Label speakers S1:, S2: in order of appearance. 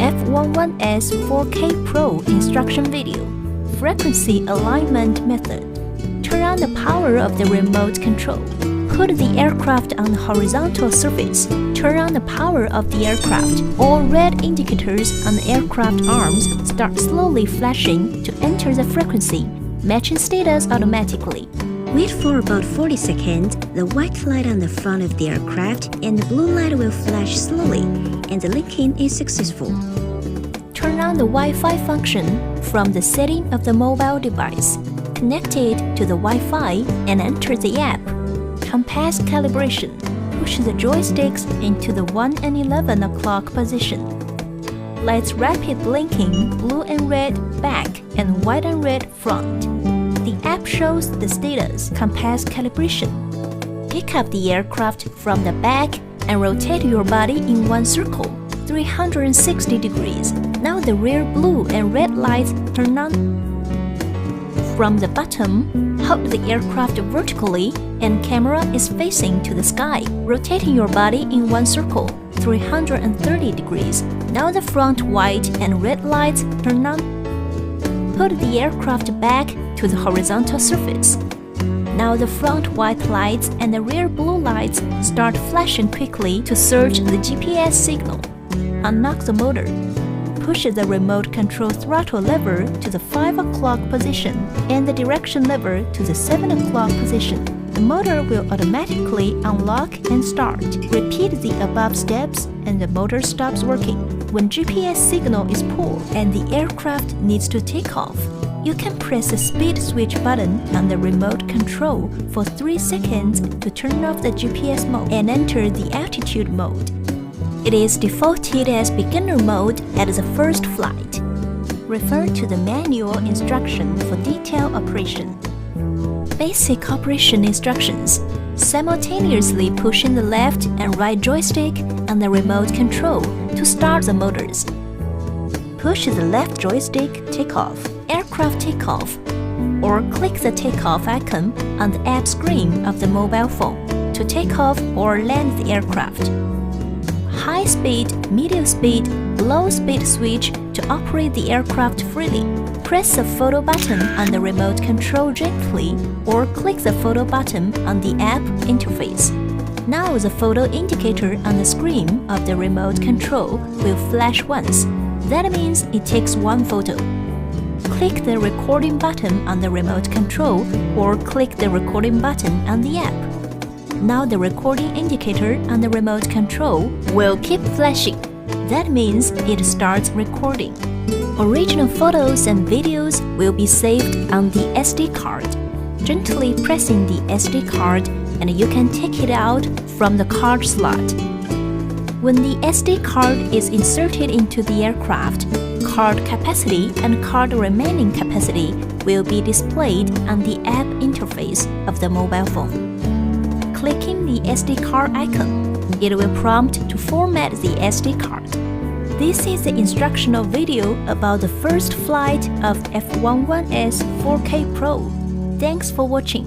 S1: F11S 4K Pro instruction video. Frequency alignment method. Turn on the power of the remote control. Put the aircraft on the horizontal surface. Turn on the power of the aircraft. All red indicators on the aircraft arms start slowly flashing to enter the frequency, matching status automatically.
S2: Wait for about 40 seconds. The white light on the front of the aircraft and the blue light will flash slowly, and the linking is successful.
S1: Turn on the Wi-Fi function from the setting of the mobile device. Connect it to the Wi-Fi and enter the app. Compass calibration. Push the joysticks into the 1 and 11 o'clock position. Lights rapid blinking, blue and red back and white and red front. The app shows the status, compass calibration. Pick up the aircraft from the back and rotate your body in one circle, 360 degrees. Now the rear blue and red lights turn on. From the bottom, hold the aircraft vertically and camera is facing to the sky, rotating your body in one circle, 330 degrees. Now the front white and red lights turn on. Put the aircraft back to the horizontal surface. Now the front white lights and the rear blue lights start flashing quickly to search the GPS signal. Unlock the motor. Push the remote control throttle lever to the 5 o'clock position and the direction lever to the 7 o'clock position. The motor will automatically unlock and start. Repeat the above steps and the motor stops working. When GPS signal is poor and the aircraft needs to take off, you can press the speed switch button on the remote control for 3 seconds to turn off the GPS mode and enter the altitude mode. It is defaulted as beginner mode at the first flight. Refer to the manual instruction for detailed operation. Basic operation instructions. Simultaneously pushing the left and right joystick on the remote control to start the motors. Push the left joystick, takeoff, aircraft takeoff, or click the takeoff icon on the app screen of the mobile phone to take off or land the aircraft. High speed, medium speed, low speed switch to operate the aircraft freely. Press the photo button on the remote control gently or click the photo button on the app interface. Now the photo indicator on the screen of the remote control will flash once. That means it takes one photo. Click the recording button on the remote control or click the recording button on the app. Now the recording indicator on the remote control will keep flashing. That means it starts recording. Original photos and videos will be saved on the SD card. Gently pressing the SD card and you can take it out from the card slot. When the SD card is inserted into the aircraft, card capacity and card remaining capacity will be displayed on the app interface of the mobile phone. Clicking the SD card icon, it will prompt to format the SD card. This is the instructional video about the first flight of F11S 4K Pro. Thanks for watching.